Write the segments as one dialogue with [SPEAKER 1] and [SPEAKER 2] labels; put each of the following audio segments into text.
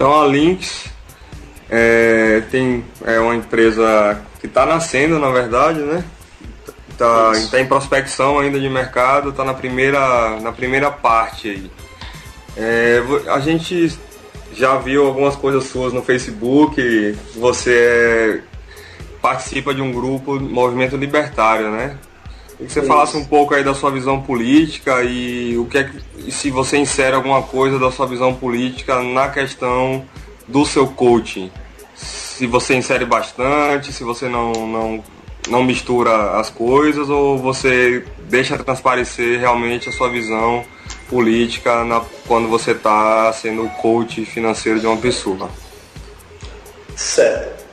[SPEAKER 1] Então a Lynx é uma empresa que está nascendo, na verdade, né? Está em prospecção ainda de mercado, está na primeira parte aí. A gente já viu algumas coisas suas no Facebook, você participa de um grupo, Movimento Libertário, né? E que você falasse um pouco aí da sua visão política e e se você insere alguma coisa da sua visão política na questão do seu coaching. Se você insere bastante, se você não mistura as coisas, ou você deixa transparecer realmente a sua visão política quando você está sendo o coach financeiro de uma pessoa.
[SPEAKER 2] Certo.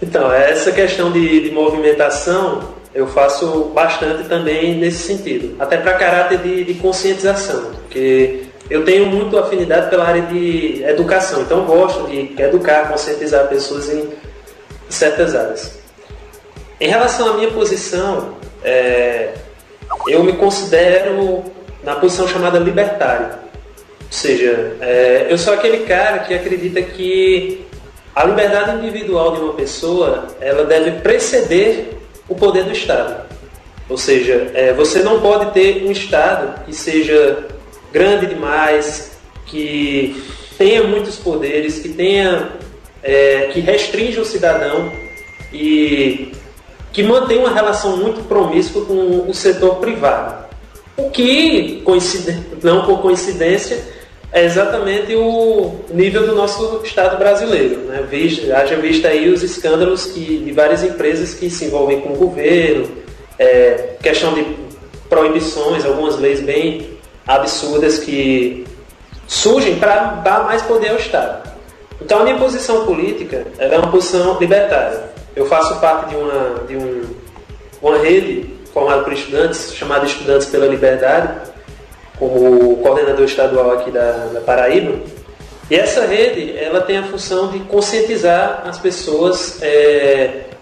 [SPEAKER 2] Então, essa questão de movimentação eu faço bastante também nesse sentido, até para caráter de conscientização, porque eu tenho muito afinidade pela área de educação, então eu gosto de educar, conscientizar pessoas em certas áreas. Em relação à minha posição, eu me considero na posição chamada libertário, ou seja, eu sou aquele cara que acredita que a liberdade individual de uma pessoa ela deve preceder o poder do Estado. Ou seja, você não pode ter um Estado que seja grande demais, que tenha muitos poderes, que restrinja o cidadão e que mantenha uma relação muito promíscua com o setor privado. O que, não por coincidência, é exatamente o nível do nosso Estado brasileiro, né? Haja vista aí os escândalos de várias empresas que se envolvem com o governo, questão de proibições, algumas leis bem absurdas que surgem para dar mais poder ao Estado. Então a minha posição política é uma posição libertária. Eu faço parte de uma rede formada por estudantes, chamada Estudantes pela Liberdade, como coordenador estadual aqui da Paraíba. E essa rede ela tem a função de conscientizar as pessoas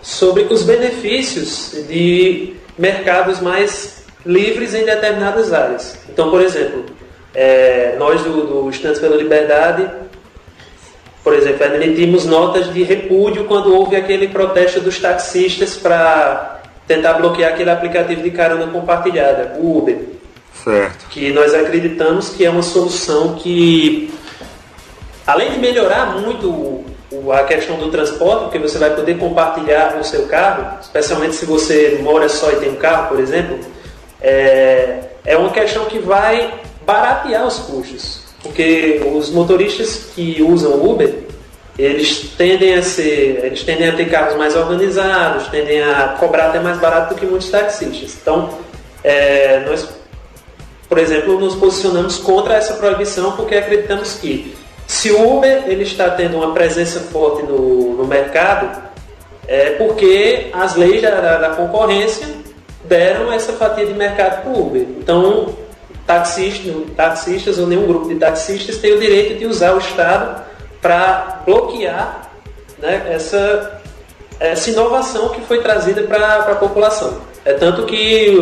[SPEAKER 2] sobre os benefícios de mercados mais livres em determinadas áreas. Então, por exemplo, nós do Estudantes pela Liberdade, por exemplo, emitimos notas de repúdio quando houve aquele protesto dos taxistas para tentar bloquear aquele aplicativo de carona compartilhada, o Uber.
[SPEAKER 1] Certo.
[SPEAKER 2] Que nós acreditamos que é uma solução que, além de melhorar muito a questão do transporte, porque você vai poder compartilhar o seu carro, especialmente se você mora só e tem um carro, por exemplo, é uma questão que vai baratear os custos, porque os motoristas que usam Uber, eles tendem a ter carros mais organizados, tendem a cobrar até mais barato do que muitos taxistas. Então, nós, por exemplo, nos posicionamos contra essa proibição porque acreditamos que se o Uber ele está tendo uma presença forte no mercado, é porque as leis da concorrência deram essa fatia de mercado para o Uber. Então, taxistas ou nenhum grupo de taxistas tem o direito de usar o Estado para bloquear, né, essa inovação que foi trazida para a população. É tanto que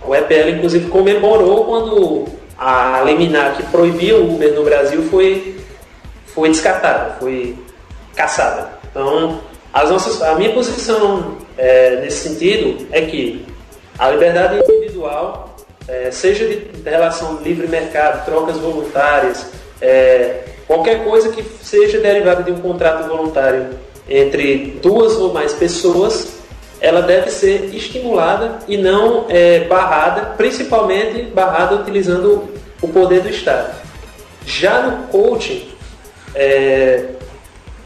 [SPEAKER 2] o EPL, inclusive, comemorou quando a liminar que proibia o Uber no Brasil foi descartada, foi cassada. Então, a minha posição nesse sentido é que a liberdade individual, seja de relação livre mercado, trocas voluntárias, qualquer coisa que seja derivada de um contrato voluntário entre duas ou mais pessoas, ela deve ser estimulada e não barrada, principalmente barrada utilizando o poder do Estado. Já no coaching,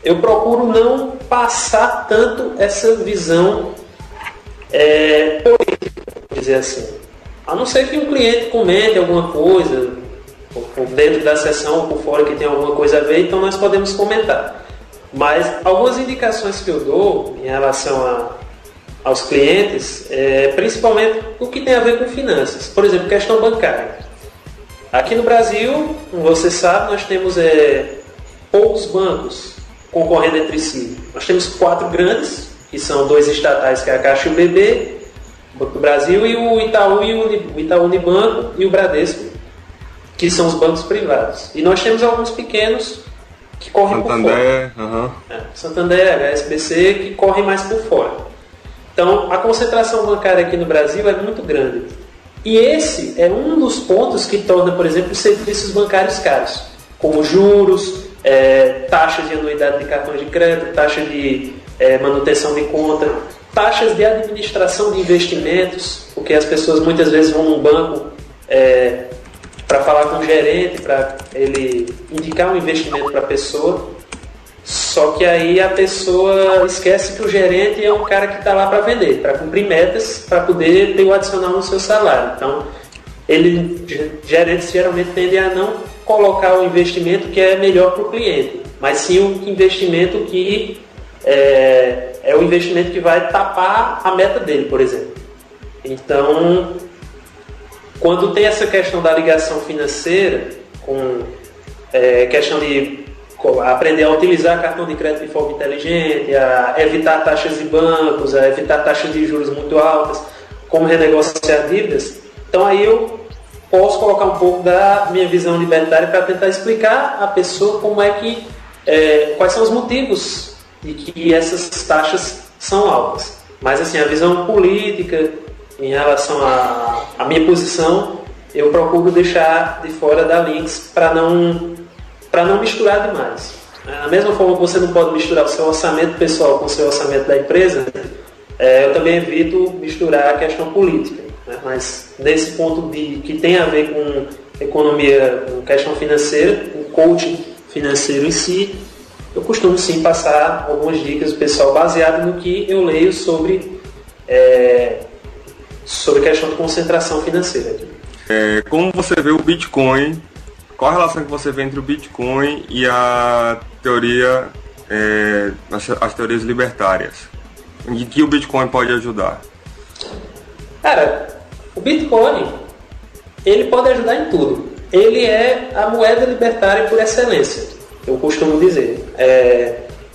[SPEAKER 2] eu procuro não passar tanto essa visão política, vamos dizer assim. A não ser que um cliente comente alguma coisa, dentro da sessão ou por fora que tem alguma coisa a ver, então nós podemos comentar. Mas algumas indicações que eu dou em relação aos clientes, principalmente o que tem a ver com finanças. Por exemplo, questão bancária. Aqui no Brasil, como você sabe, nós temos poucos bancos concorrendo entre si. Nós temos 4 grandes, que são 2 estatais, que é a Caixa e o BB, o Banco do Brasil, e o Itaú, o Itaú Unibanco e o Bradesco, que são os bancos privados. E nós temos alguns pequenos que correm por fora. Santander, HSBC, que correm mais por fora. Então, a concentração bancária aqui no Brasil é muito grande. E esse é um dos pontos que torna, por exemplo, os serviços bancários caros, como juros, taxas de anuidade de cartões de crédito, taxa de manutenção de conta, taxas de administração de investimentos, porque as pessoas muitas vezes vão num banco para falar com o gerente, para ele indicar um investimento para a pessoa, só que aí a pessoa esquece que o gerente é um cara que está lá para vender, para cumprir metas, para poder ter o adicional no seu salário. Então, gerentes geralmente tendem a não colocar o investimento que é melhor para o cliente, mas sim o investimento que é o investimento que vai tapar a meta dele, por exemplo. Então, quando tem essa questão da ligação financeira, com questão de aprender a utilizar cartão de crédito de forma inteligente, a evitar taxas de bancos, a evitar taxas de juros muito altas, como renegociar dívidas, então aí eu posso colocar um pouco da minha visão libertária para tentar explicar à pessoa como é que, quais são os motivos de que essas taxas são altas. Mas assim, a visão política em relação à minha posição, eu procuro deixar de fora da Lynx para não misturar demais. Da mesma forma que você não pode misturar o seu orçamento pessoal com o seu orçamento da empresa, eu também evito misturar a questão política. Né? Mas nesse ponto que tem a ver com economia, com questão financeira, com coaching financeiro em si, eu costumo sim passar algumas dicas do pessoal baseado no que eu leio sobre a questão de concentração financeira.
[SPEAKER 1] Como você vê o Bitcoin? Qual a relação que você vê entre o Bitcoin e a teoria, as teorias libertárias? Em que o Bitcoin pode ajudar?
[SPEAKER 2] Cara, o Bitcoin, ele pode ajudar em tudo. Ele é a moeda libertária por excelência, eu costumo dizer.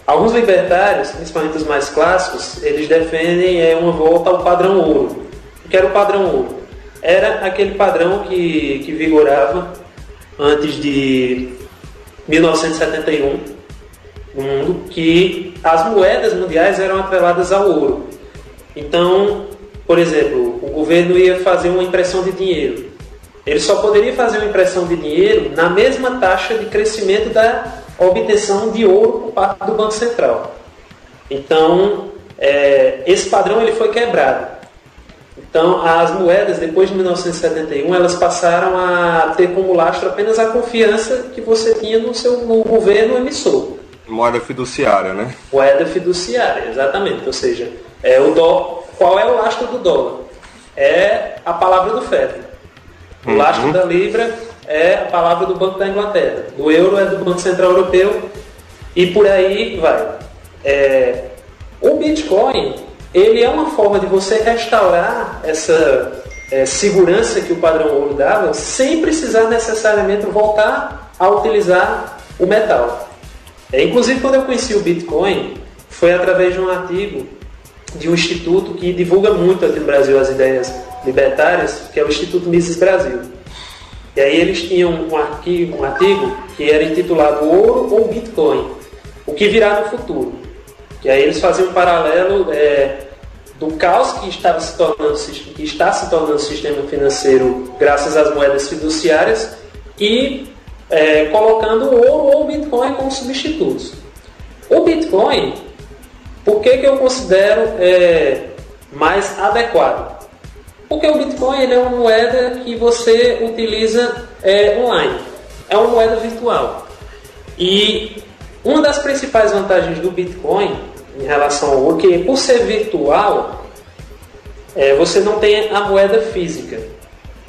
[SPEAKER 2] Alguns libertários, principalmente os mais clássicos, eles defendem uma volta ao padrão ouro. O que era o padrão ouro? Era aquele padrão que vigorava antes de 1971 no mundo, que as moedas mundiais eram atreladas ao ouro. Então, por exemplo, o governo ia fazer uma impressão de dinheiro. Ele só poderia fazer uma impressão de dinheiro na mesma taxa de crescimento da obtenção de ouro por parte do Banco Central. Então, esse padrão ele foi quebrado. Então, as moedas, depois de 1971, elas passaram a ter como lastro apenas a confiança que você tinha no governo emissor.
[SPEAKER 1] Moeda fiduciária, né?
[SPEAKER 2] Moeda fiduciária, exatamente. Ou seja, qual é o lastro do dólar? É a palavra do FED. O lastro da Libra é a palavra do Banco da Inglaterra. Do euro é do Banco Central Europeu. E por aí vai. O Bitcoin, ele é uma forma de você restaurar essa segurança que o padrão ouro dava, sem precisar necessariamente voltar a utilizar o metal. Inclusive, quando eu conheci o Bitcoin, foi através de um artigo de um instituto que divulga muito aqui no Brasil as ideias libertárias, que é o Instituto Mises Brasil. E aí eles tinham um artigo que era intitulado Ouro ou Bitcoin, o que virá no futuro. E aí eles faziam um paralelo do caos que está se tornando o sistema financeiro graças às moedas fiduciárias e colocando o ouro ou o Bitcoin como substitutos. O Bitcoin, por que eu considero mais adequado? Porque o Bitcoin ele é uma moeda que você utiliza online. É uma moeda virtual. E uma das principais vantagens do Bitcoin em relação ao ouro, que por ser virtual, você não tem a moeda física.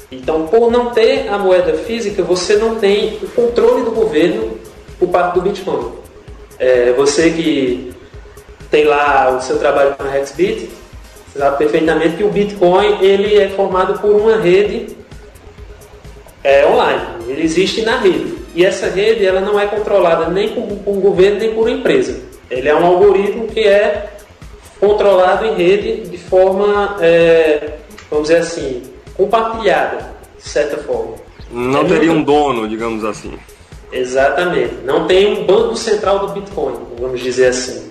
[SPEAKER 2] Então, por não ter a moeda física, você não tem o controle do governo por parte do Bitcoin. Você que tem lá o seu trabalho com a Hexbit, sabe perfeitamente que o Bitcoin ele é formado por uma rede online. Ele existe na rede. E essa rede ela não é controlada nem por um governo nem por uma empresa. Ele é um algoritmo que é controlado em rede de forma, vamos dizer assim, compartilhada, de certa forma.
[SPEAKER 1] Não teria um dono, digamos assim.
[SPEAKER 2] Exatamente. Não tem um banco central do Bitcoin, vamos dizer assim,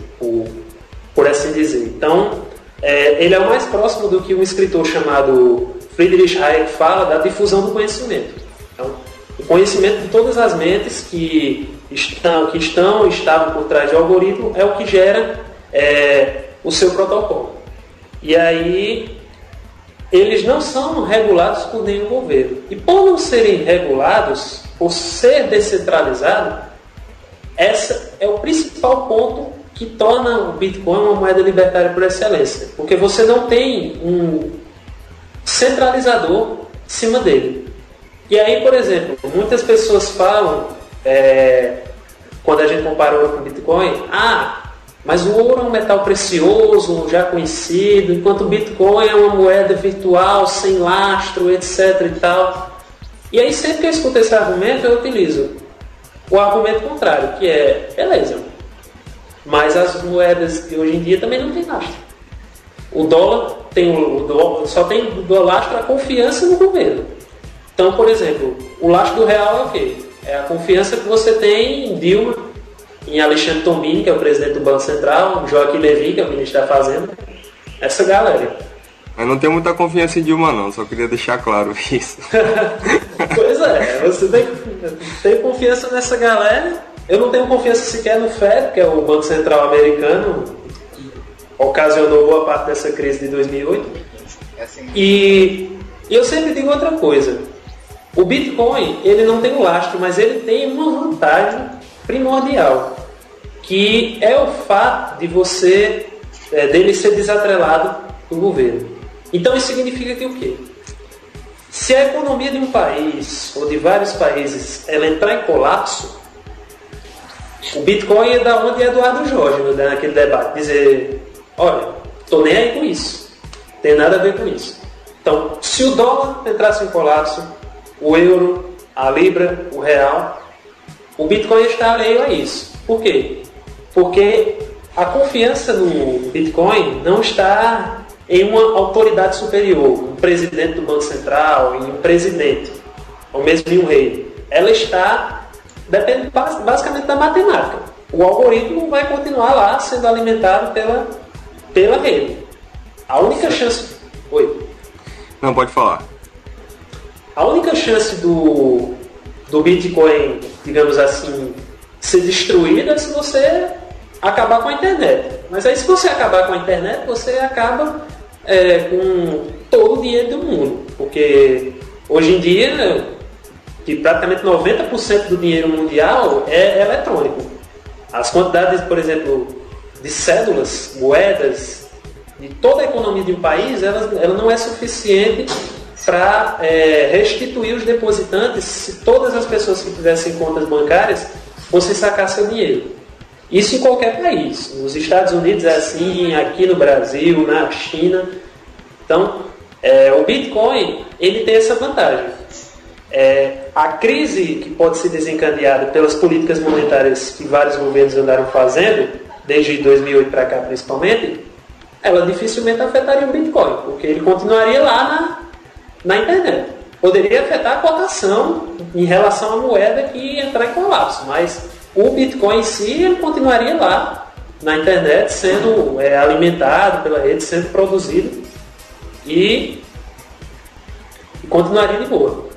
[SPEAKER 2] por assim dizer. Então, ele é o mais próximo do que um escritor chamado Friedrich Hayek fala da difusão do conhecimento. Então, o conhecimento de todas as mentes que estavam por trás do algoritmo é o que gera o seu protocolo. E aí, eles não são regulados por nenhum governo. E por não serem regulados, por ser descentralizado, esse é o principal ponto que torna o Bitcoin uma moeda libertária por excelência. Porque você não tem um centralizador em cima dele. E aí, por exemplo, muitas pessoas falam, quando a gente compara ouro com o Bitcoin, mas o ouro é um metal precioso, já conhecido, enquanto o Bitcoin é uma moeda virtual, sem lastro, etc. e tal. E aí, sempre que eu escuto esse argumento, eu utilizo o argumento contrário, que é, beleza, mas as moedas de hoje em dia também não tem lastro. O dólar só tem do lastro a confiança no governo. Então, por exemplo, o lastro do real é o quê? É a confiança que você tem em Dilma, em Alexandre Tombini, que é o presidente do Banco Central, Joaquim Levy, que é o ministro da Fazenda, essa galera.
[SPEAKER 1] Eu não tenho muita confiança em Dilma não, só queria deixar claro isso.
[SPEAKER 2] Pois é, você tem confiança nessa galera. Eu não tenho confiança sequer no Fed, que é o Banco Central americano, que ocasionou boa parte dessa crise de 2008. E eu sempre digo outra coisa. O Bitcoin, ele não tem um lastro, mas ele tem uma vantagem primordial, que é o fato de dele ser desatrelado do governo. Então isso significa que o quê? Se a economia de um país ou de vários países ela entrar em colapso, o Bitcoin é da onde Eduardo Jorge, naquele debate, dizer, olha, estou nem aí com isso, não tem nada a ver com isso. Então, se o dólar entrasse em colapso, o euro, a libra, o real, o Bitcoin está alheio a isso. Por quê? Porque a confiança no Bitcoin não está em uma autoridade superior, um presidente do Banco Central, em um presidente, ou mesmo em um rei. Ela depende basicamente da matemática. O algoritmo vai continuar lá sendo alimentado pela rede. A única chance... Oi?
[SPEAKER 1] Não, pode falar.
[SPEAKER 2] A única chance do Bitcoin, digamos assim, ser destruído é se você acabar com a internet. Mas aí se você acabar com a internet, você acaba com todo o dinheiro do mundo. Porque hoje em dia, que praticamente 90% do dinheiro mundial é eletrônico. As quantidades, por exemplo, de cédulas, moedas, de toda a economia de um país, ela não é suficiente para restituir os depositantes se todas as pessoas que tivessem contas bancárias fossem sacar seu dinheiro. Isso em qualquer país. Nos Estados Unidos é assim, aqui no Brasil, na China. Então, o Bitcoin ele tem essa vantagem. A crise que pode ser desencadeada pelas políticas monetárias que vários governos andaram fazendo, desde 2008 para cá principalmente, ela dificilmente afetaria o Bitcoin, porque ele continuaria lá na internet. Poderia afetar a cotação em relação à moeda que ia entrar em colapso, mas o Bitcoin em si ele continuaria lá na internet, sendo alimentado pela rede, sendo produzido e continuaria de boa.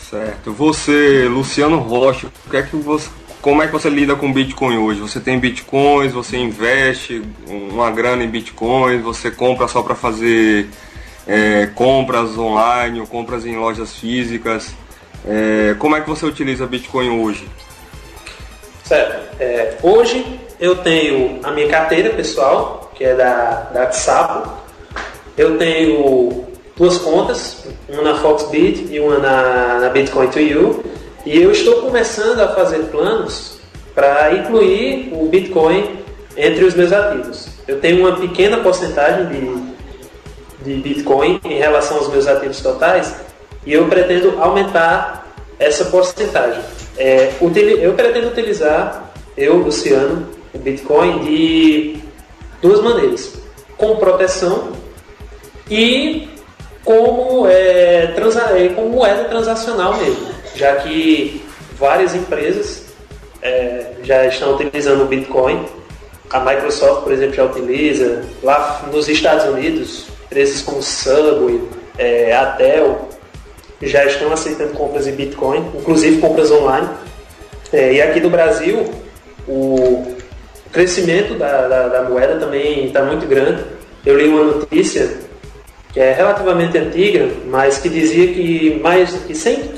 [SPEAKER 1] Certo. Você, Luciano Rocha, como é que você lida com Bitcoin hoje? Você tem Bitcoins, você investe uma grana em Bitcoins, você compra só para fazer compras online ou compras em lojas físicas? Como é que você utiliza Bitcoin hoje?
[SPEAKER 2] Certo. Hoje eu tenho a minha carteira pessoal, que é da Xapo. Eu tenho 2 contas, uma na Foxbit e uma na Bitcoin to You. E eu estou começando a fazer planos para incluir o Bitcoin entre os meus ativos. Eu tenho uma pequena porcentagem de Bitcoin em relação aos meus ativos totais e eu pretendo aumentar essa porcentagem. Eu pretendo utilizar, Luciano, o Bitcoin de 2 maneiras. Com proteção e como moeda transacional mesmo. Já que várias empresas já estão utilizando o Bitcoin. A Microsoft, por exemplo, já utiliza. Lá nos Estados Unidos, empresas como Subway, a Dell, já estão aceitando compras em Bitcoin, inclusive compras online. E aqui no Brasil, o crescimento da moeda também está muito grande. Eu li uma notícia que é relativamente antiga, mas que dizia que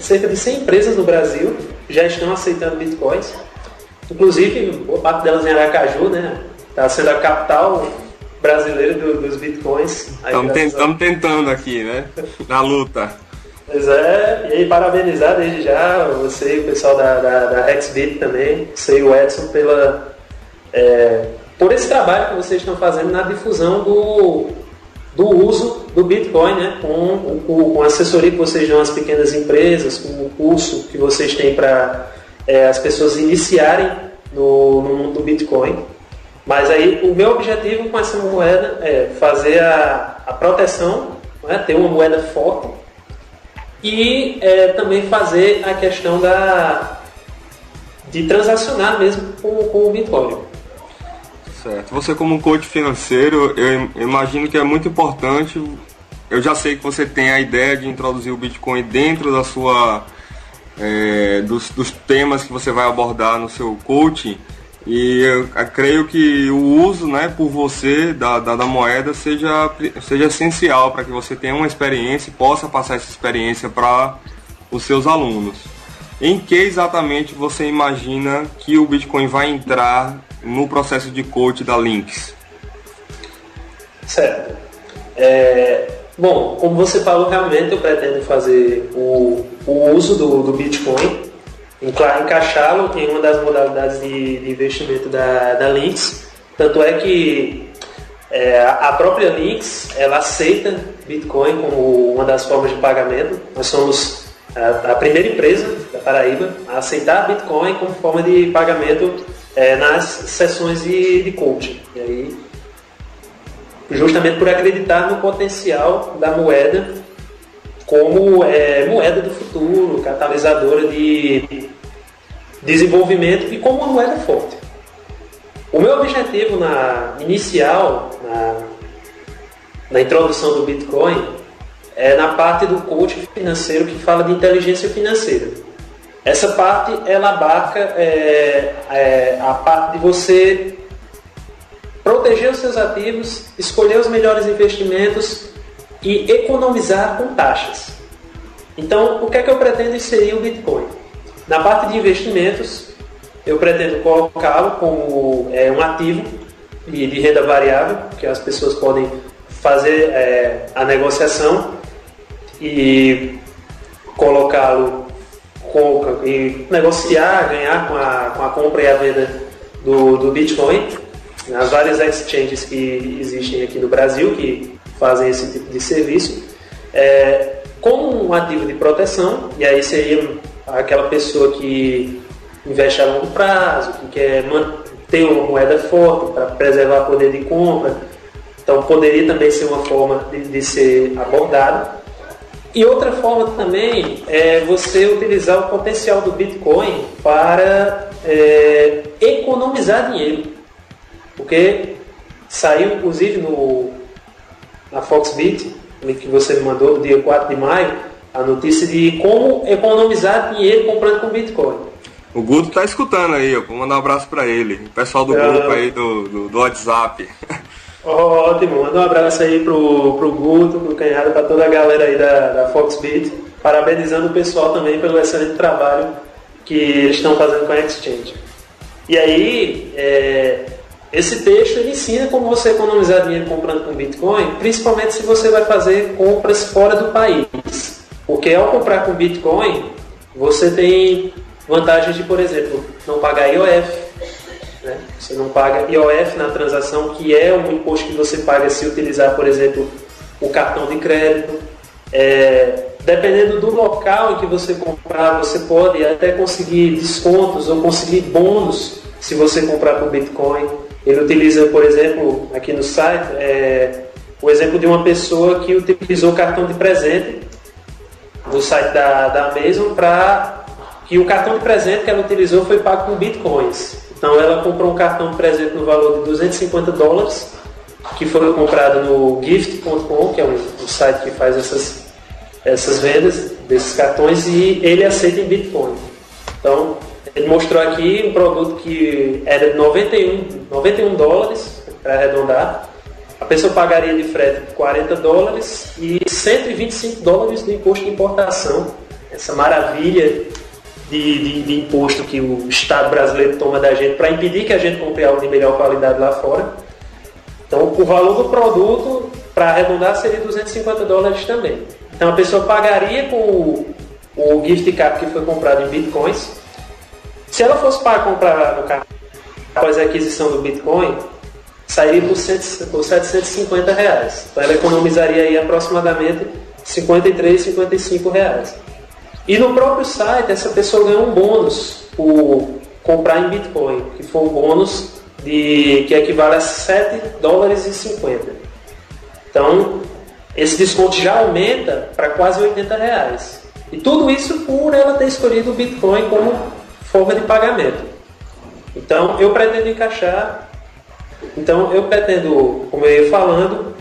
[SPEAKER 2] cerca de 100 empresas no Brasil já estão aceitando Bitcoins. Inclusive, boa parte delas em Aracaju, né? Está sendo a capital brasileira dos Bitcoins.
[SPEAKER 1] Estamos tentando aqui, né? Na luta.
[SPEAKER 2] Pois é, e aí parabenizar desde já você e o pessoal da Hexbit também, você e o Edson por esse trabalho que vocês estão fazendo na difusão do uso do Bitcoin, né? Com a assessoria que vocês dão às pequenas empresas, com o curso que vocês têm para as pessoas iniciarem no mundo do Bitcoin. Mas aí o meu objetivo com essa moeda é fazer a proteção, né? Ter uma moeda forte e também fazer a questão de transacionar mesmo com o Bitcoin.
[SPEAKER 1] Certo. Você como um coach financeiro, eu imagino que é muito importante. Eu já sei que você tem a ideia de introduzir o Bitcoin dentro da sua dos temas que você vai abordar no seu coaching. E eu creio que o uso, né, por você da moeda seja essencial para que você tenha uma experiência e possa passar essa experiência para os seus alunos. Em que exatamente você imagina que o Bitcoin vai entrar no processo de coach da Lynx?
[SPEAKER 2] Certo. Bom, como você falou, realmente eu pretendo fazer o uso do Bitcoin, encaixá-lo em uma das modalidades de investimento da Lynx. Tanto é que a própria Lynx, ela aceita Bitcoin como uma das formas de pagamento. Nós somos a primeira empresa da Paraíba a aceitar Bitcoin como forma de pagamento nas sessões de coaching. E aí, justamente por acreditar no potencial da moeda como moeda do futuro, catalisadora de desenvolvimento e como uma moeda forte. O meu objetivo inicial, na introdução do Bitcoin, é na parte do coaching financeiro que fala de inteligência financeira. Essa parte, ela abarca a parte de você proteger os seus ativos, escolher os melhores investimentos e economizar com taxas. Então, o que é que eu pretendo inserir o Bitcoin? Na parte de investimentos, eu pretendo colocá-lo como um ativo de renda variável, que as pessoas podem fazer a negociação e colocá-lo e negociar, ganhar com a compra e a venda do Bitcoin, nas várias exchanges que existem aqui no Brasil, que fazem esse tipo de serviço, como um ativo de proteção. E aí seria aquela pessoa que investe a longo prazo, que quer manter uma moeda forte para preservar o poder de compra. Então poderia também ser uma forma de ser abordado. E outra forma também é você utilizar o potencial do Bitcoin para economizar dinheiro. Porque saiu inclusive na Foxbit, que você me mandou no dia 4 de maio, a notícia de como economizar dinheiro comprando com Bitcoin.
[SPEAKER 1] O Guto está escutando aí, vou mandar um abraço para ele, o pessoal do grupo aí do WhatsApp.
[SPEAKER 2] Ótimo, manda um abraço aí pro Guto, pro Canhada, para toda a galera aí da Foxbit, parabenizando o pessoal também pelo excelente trabalho que eles estão fazendo com a Exchange. E aí, esse texto ele ensina como você economizar dinheiro comprando com Bitcoin, principalmente se você vai fazer compras fora do país. Porque ao comprar com Bitcoin, você tem vantagens de, por exemplo, não pagar IOF. Né? Você não paga IOF na transação, que é um imposto que você paga se utilizar, por exemplo, o cartão de crédito. Dependendo do local em que você comprar, você pode até conseguir descontos ou conseguir bônus se você comprar com Bitcoin. Ele utiliza, por exemplo, aqui no site, o exemplo de uma pessoa que utilizou o cartão de presente do site da Amazon para que o cartão de presente que ela utilizou foi pago com bitcoins. Então ela comprou um cartão de presente no valor de $250, que foi comprado no gift.com, que é um site que faz essas vendas desses cartões, e ele aceita em Bitcoin. Então, ele mostrou aqui um produto que era de $91, para arredondar. A pessoa pagaria de frete $40 e $125 de imposto de importação. Essa maravilha de imposto que o Estado brasileiro toma da gente para impedir que a gente compre algo de melhor qualidade lá fora. Então, o valor do produto, para arredondar, seria $250 também. Então, a pessoa pagaria com o gift card que foi comprado em bitcoins. Se ela fosse para comprar no cartão após a aquisição do bitcoin, sairia por R$750. Então, ela economizaria aí aproximadamente R$53, R$55. E no próprio site, essa pessoa ganhou um bônus por comprar em bitcoin, que foi um bônus que equivale a $7,50. Então, esse desconto já aumenta para quase R$80. E tudo isso por ela ter escolhido o Bitcoin como forma de pagamento. Então, eu pretendo, como eu ia falando,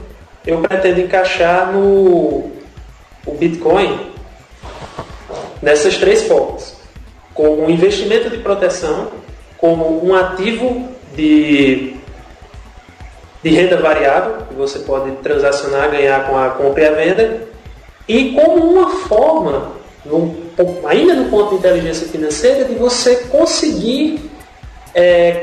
[SPEAKER 2] eu pretendo encaixar o Bitcoin nessas três formas: como um investimento de proteção, como um ativo de renda variável, que você pode transacionar, ganhar com a compra e a venda, e como uma forma, ainda no ponto de inteligência financeira, de você conseguir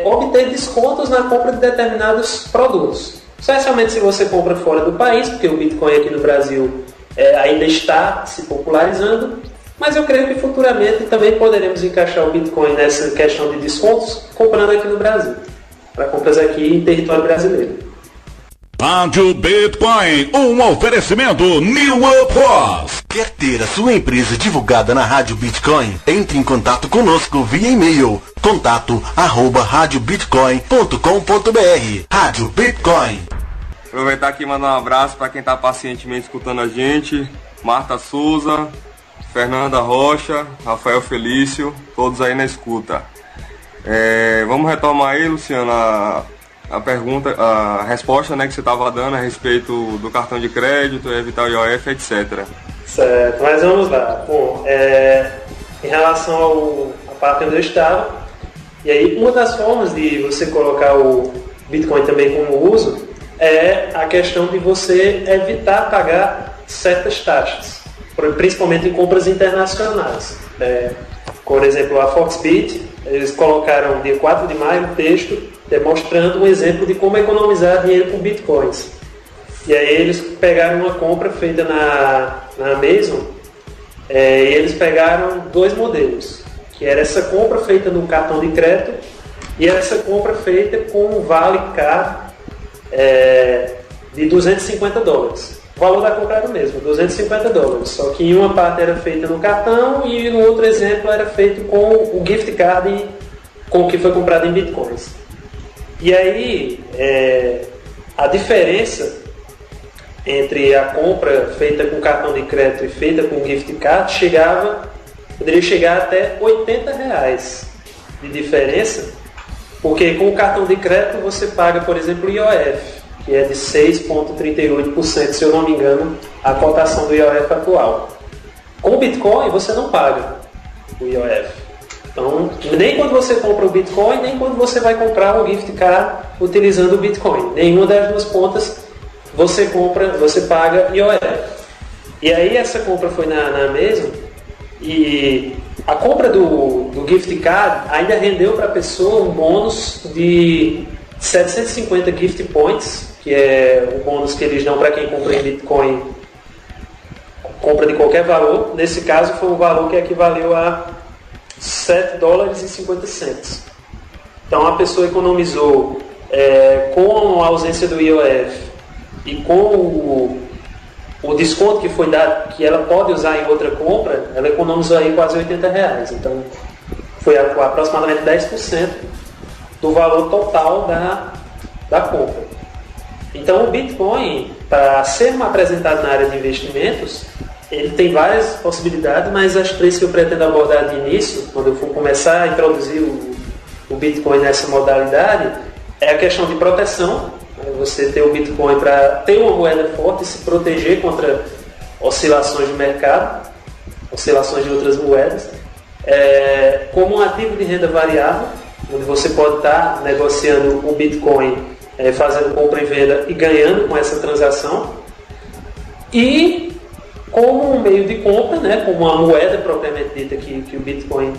[SPEAKER 2] obter descontos na compra de determinados produtos. Especialmente se você compra fora do país, porque o Bitcoin aqui no Brasil ainda está se popularizando, mas eu creio que futuramente também poderemos encaixar o Bitcoin nessa questão de descontos, comprando aqui no Brasil, para compras aqui em território brasileiro.
[SPEAKER 3] Rádio Bitcoin, um oferecimento New Upos.
[SPEAKER 4] Quer ter a sua empresa divulgada na Rádio Bitcoin? Entre em contato conosco via e-mail contato@radiobitcoin.com.br. Rádio Bitcoin.
[SPEAKER 1] Aproveitar aqui e mandar um abraço para quem está pacientemente escutando a gente: Marta Souza, Fernanda Rocha, Rafael Felício, todos aí na escuta. Vamos retomar aí, Luciano, a resposta, né, que você estava dando a respeito do cartão de crédito, evitar o IOF, etc.
[SPEAKER 2] Certo, mas vamos lá. Bom, em relação à parte onde eu estava, e aí uma das formas de você colocar o Bitcoin também como uso é a questão de você evitar pagar certas taxas, principalmente em compras internacionais. Por exemplo, a Foxbit, eles colocaram dia 4 de maio um texto demonstrando um exemplo de como economizar dinheiro com bitcoins. E aí eles pegaram uma compra feita na Amazon, e eles pegaram dois modelos, que era essa compra feita no cartão de crédito e essa compra feita com um vale card de $250. O valor da compra era o mesmo, $250, só que em uma parte era feita no cartão e no outro exemplo era feito com o gift card com o que foi comprado em bitcoins. E aí, a diferença entre a compra feita com cartão de crédito e feita com gift card poderia chegar até R$80 de diferença, porque com o cartão de crédito você paga, por exemplo, o IOF, que é de 6,38%, se eu não me engano, a cotação do IOF atual. Com o Bitcoin você não paga o IOF. Então, nem quando você compra o Bitcoin, nem quando você vai comprar um gift card utilizando o Bitcoin. Nenhuma das duas pontas você paga IOF. E aí essa compra foi na Amazon, e a compra do gift card ainda rendeu para a pessoa um bônus de 750 gift points, que é o bônus que eles dão para quem compra em Bitcoin, compra de qualquer valor. Nesse caso foi um valor que equivaleu a $7,50. Então a pessoa economizou, com a ausência do IOF e com o desconto que foi dado, que ela pode usar em outra compra, ela economizou aí quase R$80. Então foi aproximadamente 10% do valor total da compra. Então o Bitcoin, para ser apresentado na área de investimentos, ele tem várias possibilidades, mas as três que eu pretendo abordar de início, quando eu for começar a introduzir o Bitcoin nessa modalidade, é a questão de proteção. Você ter o Bitcoin para ter uma moeda forte e se proteger contra oscilações de mercado, oscilações de outras moedas, como um ativo de renda variável, onde você pode estar negociando o Bitcoin, fazendo compra e venda e ganhando com essa transação, e como um meio de compra, né, como uma moeda propriamente dita que o Bitcoin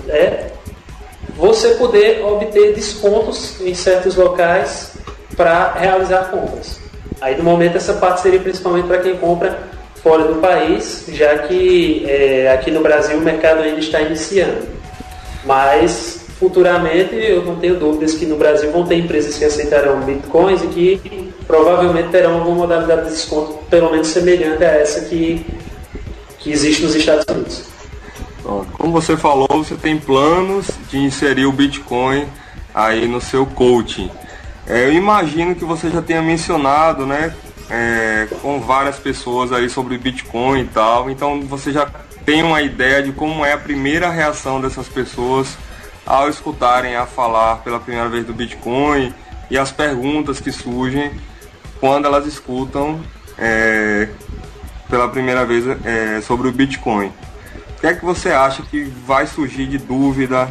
[SPEAKER 2] você poder obter descontos em certos locais para realizar compras. Aí no momento essa parte seria principalmente para quem compra fora do país, já que aqui no Brasil o mercado ainda está iniciando. Mas futuramente eu não tenho dúvidas que no Brasil vão ter empresas que aceitarão bitcoins e que provavelmente terão alguma modalidade de desconto pelo menos semelhante a essa que existe nos Estados Unidos.
[SPEAKER 1] Como você falou, você tem planos de inserir o Bitcoin aí no seu coaching. Eu imagino que você já tenha mencionado, né, com várias pessoas aí sobre Bitcoin e tal, então você já tem uma ideia de como é a primeira reação dessas pessoas ao escutarem a falar pela primeira vez do Bitcoin e as perguntas que surgem quando elas escutam pela primeira vez sobre o Bitcoin. O que é que você acha que vai surgir de dúvida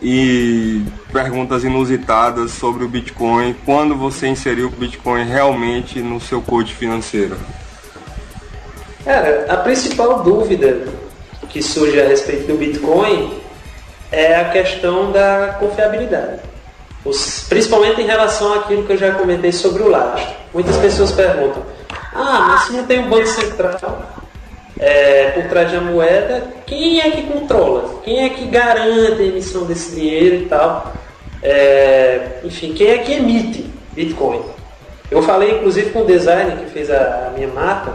[SPEAKER 1] e perguntas inusitadas sobre o Bitcoin quando você inserir o Bitcoin realmente no seu coach financeiro?
[SPEAKER 2] Cara, a principal dúvida que surge a respeito do Bitcoin é a questão da confiabilidade. Principalmente em relação àquilo que eu já comentei sobre o lastro. Muitas pessoas perguntam: mas se não tem um banco central por trás da moeda, quem é que controla? Quem é que garante a emissão desse dinheiro e tal? Enfim, quem é que emite Bitcoin? Eu falei inclusive com o designer que fez a minha mata,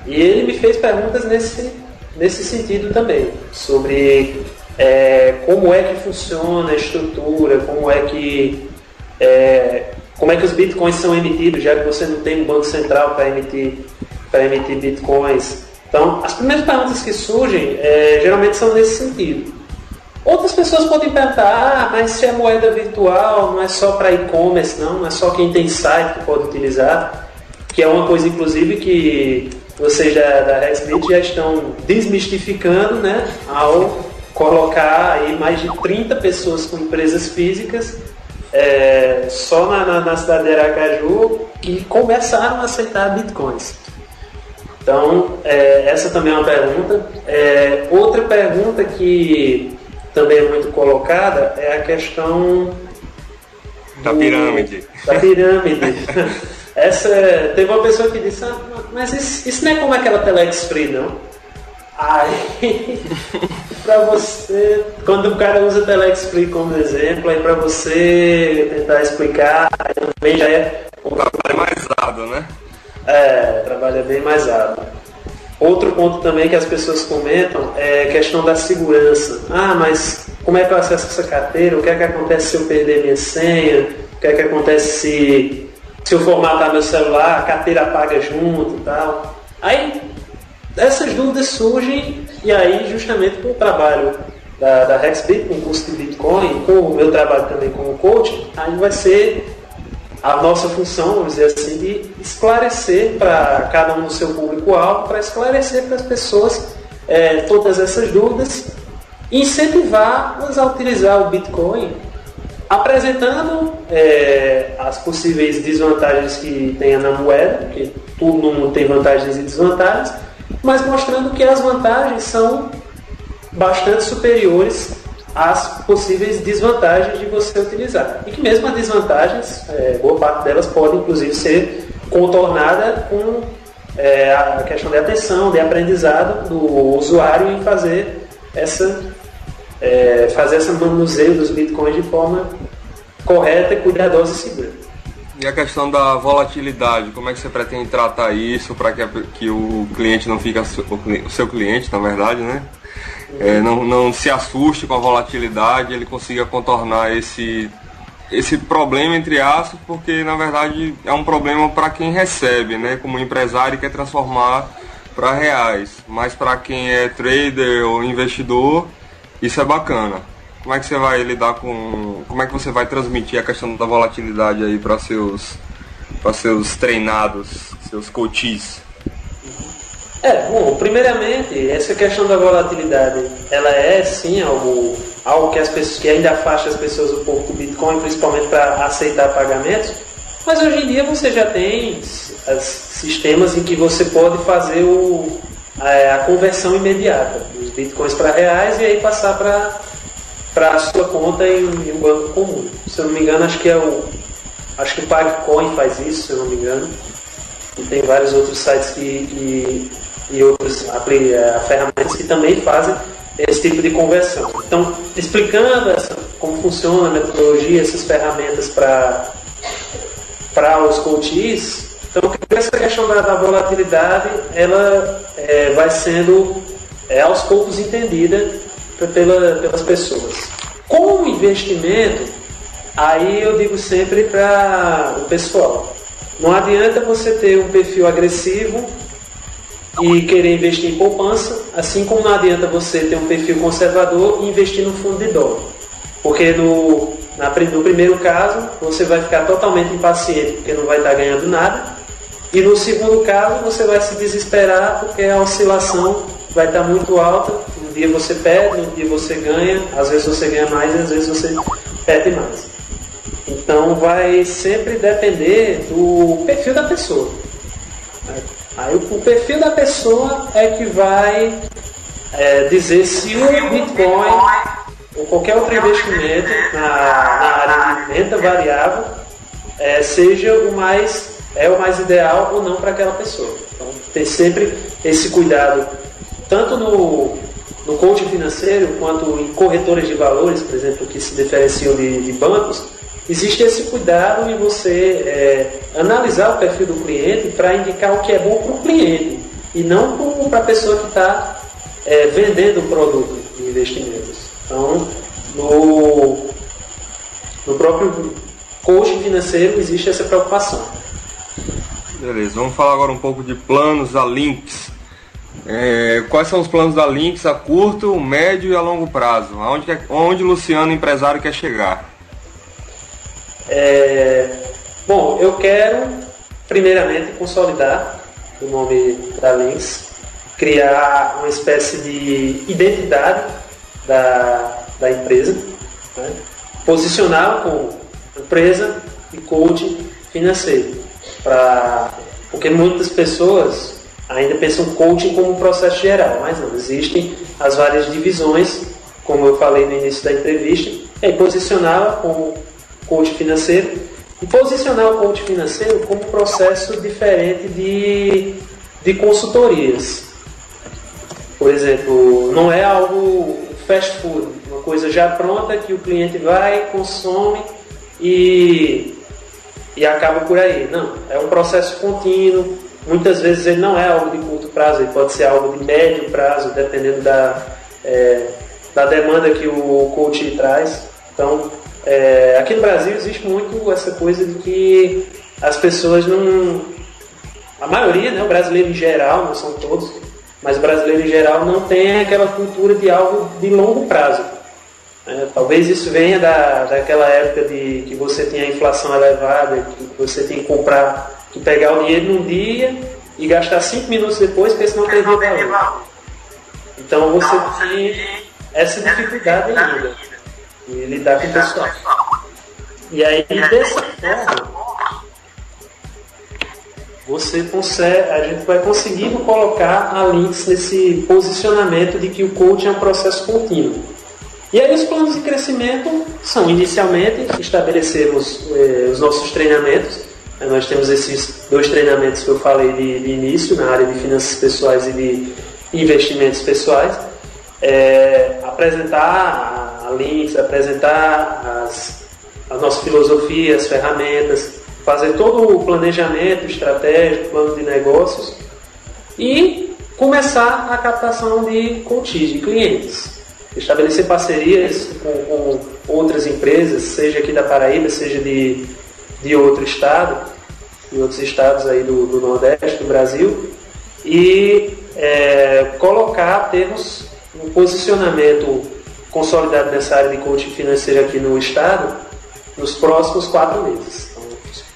[SPEAKER 2] e ele me fez perguntas nesse sentido também, sobre como é que funciona a estrutura, como é que os bitcoins são emitidos, já que você não tem um banco central para emitir bitcoins. Então, as primeiras perguntas que surgem geralmente são nesse sentido. Outras pessoas podem perguntar: mas se é moeda virtual, não é só para e-commerce, não é só quem tem site que pode utilizar, que é uma coisa inclusive que vocês da Hexbit já estão desmistificando, né, ao colocar aí mais de 30 pessoas com empresas físicas só na cidade de Aracaju que começaram a aceitar bitcoins. Então, essa também é uma pergunta. Outra pergunta que também é muito colocada é a questão
[SPEAKER 1] da pirâmide.
[SPEAKER 2] Teve uma pessoa que disse: mas isso não é como aquela Telex Free, não? Aí, para você, quando o cara usa Telex Free como exemplo, aí para você tentar explicar, aí também já
[SPEAKER 1] o trabalho mais árduo, né?
[SPEAKER 2] Trabalho é bem mais árduo. Outro ponto também que as pessoas comentam é a questão da segurança. Mas como é que eu acesso essa carteira? O que é que acontece se eu perder minha senha? O que é que acontece se eu formatar meu celular, a carteira apaga junto e tal? Aí essas dúvidas surgem, e aí justamente com o trabalho da Hexbit, com o curso de Bitcoin, com o meu trabalho também como coach, aí vai ser a nossa função, vamos dizer assim, de esclarecer para cada um do seu público-alvo, para esclarecer para as pessoas todas essas dúvidas e incentivá-las a utilizar o Bitcoin, apresentando as possíveis desvantagens que tenha na moeda, porque tudo no mundo tem vantagens e desvantagens, mas mostrando que as vantagens são bastante superiores às possíveis desvantagens de você utilizar. E que mesmo as desvantagens, boa parte delas pode inclusive ser contornada com a questão de atenção, de aprendizado do usuário em fazer esse manuseio dos bitcoins de forma correta, cuidadosa e segura.
[SPEAKER 1] E a questão da volatilidade, como é que você pretende tratar isso para que o cliente não fique, o seu cliente, na verdade, né? Não se assuste com a volatilidade, ele consiga contornar esse problema, entre aspas, porque na verdade é um problema para quem recebe, né? Como empresário, quer transformar para reais, mas para quem é trader ou investidor, isso é bacana. Como é que você vai lidar com... Como é que você vai transmitir a questão da volatilidade aí para seus treinados, seus coaches?
[SPEAKER 2] Bom, primeiramente, essa questão da volatilidade, ela é sim algo que as pessoas, que ainda afasta as pessoas um pouco do Bitcoin, principalmente para aceitar pagamentos, mas hoje em dia você já tem sistemas em que você pode fazer a conversão imediata dos Bitcoins para reais e aí passar para a sua conta em um banco comum. Se eu não me engano, acho que o PagCoin faz isso, se eu não me engano, e tem vários outros sites e outras ferramentas que também fazem esse tipo de conversão. Então, explicando como funciona a metodologia, essas ferramentas para os coaches, então essa questão da volatilidade, ela vai sendo aos poucos entendida pelas pessoas. Com o investimento, aí eu digo sempre para o pessoal, não adianta você ter um perfil agressivo e querer investir em poupança, assim como não adianta você ter um perfil conservador e investir no fundo de dólar. Porque no primeiro caso, você vai ficar totalmente impaciente porque não vai estar ganhando nada. E no segundo caso, você vai se desesperar porque a oscilação vai estar muito alta. Um dia você perde, um dia você ganha. Às vezes você ganha mais e às vezes você perde mais. Então vai sempre depender do perfil da pessoa. Aí o perfil da pessoa é que vai dizer se o Bitcoin ou qualquer outro investimento na área de renda variável seja o mais ideal ou não para aquela pessoa. Então tem sempre esse cuidado, tanto no coaching financeiro quanto em corretoras de valores, por exemplo, que se diferenciam de bancos. Existe esse cuidado em você analisar o perfil do cliente para indicar o que é bom para o cliente e não para a pessoa que está vendendo o produto de investimentos. Então, no próprio coaching financeiro existe essa preocupação.
[SPEAKER 1] Beleza, vamos falar agora um pouco de planos da Lynx. Quais são os planos da Lynx a curto, médio e a longo prazo? Onde o Luciano, empresário, quer chegar?
[SPEAKER 2] Bom, eu quero primeiramente consolidar o nome da Lynx, criar uma espécie de identidade da empresa, né? Posicioná-la como empresa e coaching financeiro, porque muitas pessoas ainda pensam coaching como um processo geral, mas não, existem as várias divisões, como eu falei no início da entrevista, posicioná-la como coach financeiro e posicionar o coach financeiro como um processo diferente de consultorias. Por exemplo, não é algo fast food, uma coisa já pronta que o cliente vai, consome e acaba por aí. Não, é um processo contínuo. Muitas vezes ele não é algo de curto prazo, ele pode ser algo de médio prazo, dependendo da demanda que o coach traz. Então, aqui no Brasil existe muito essa coisa de que as pessoas não... A maioria, né, o brasileiro em geral, não são todos, mas o brasileiro em geral não tem aquela cultura de algo de longo prazo. Talvez isso venha daquela época que você tinha a inflação elevada, que você tinha que pegar o dinheiro num dia e gastar 5 minutos depois, porque senão perdia valor. Então você tem essa dificuldade ainda de lidar com o pessoal. E aí, dessa forma, a gente vai conseguindo colocar a Lynx nesse posicionamento de que o coaching é um processo contínuo. E aí os planos de crescimento são, inicialmente, estabelecermos os nossos treinamentos. Nós temos esses 2 treinamentos que eu falei de início, na área de finanças pessoais e de investimentos pessoais. Apresentar a Lynx, apresentar a nossa filosofia, as ferramentas, fazer todo o planejamento estratégico, plano de negócios e começar a captação de coaches, de clientes. Estabelecer parcerias com outras empresas, seja aqui da Paraíba, seja de outro estado, de outros estados aí do Nordeste, do Brasil, e termos um posicionamento consolidado nessa área de coaching financeiro aqui no estado nos próximos 4 meses. Então,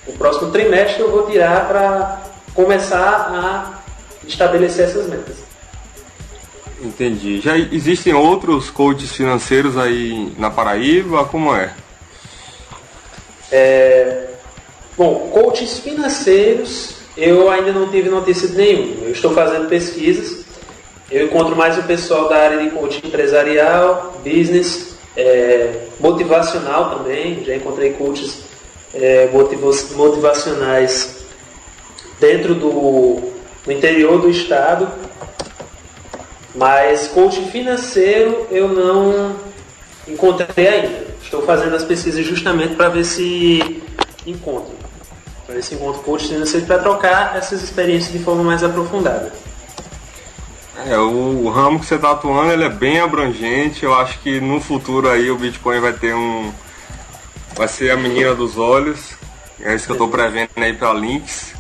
[SPEAKER 2] o próximo trimestre eu vou tirar para começar a estabelecer essas metas.
[SPEAKER 1] Entendi. Já existem outros coaches financeiros aí na Paraíba? Como é?
[SPEAKER 2] Bom, coaches financeiros eu ainda não tive notícia de nenhum. Eu estou fazendo pesquisas. Eu encontro mais o pessoal da área de coaching empresarial, business, motivacional também. Já encontrei coaches motivacionais dentro do interior do estado. Mas coaching financeiro eu não encontrei ainda. Estou fazendo as pesquisas justamente para ver se encontro. Para ver se encontro coach financeiro para trocar essas experiências de forma mais aprofundada.
[SPEAKER 1] O ramo que você está atuando ele é bem abrangente. Eu acho que no futuro aí o Bitcoin vai ser a menina dos olhos. É isso que eu estou prevendo aí para Links.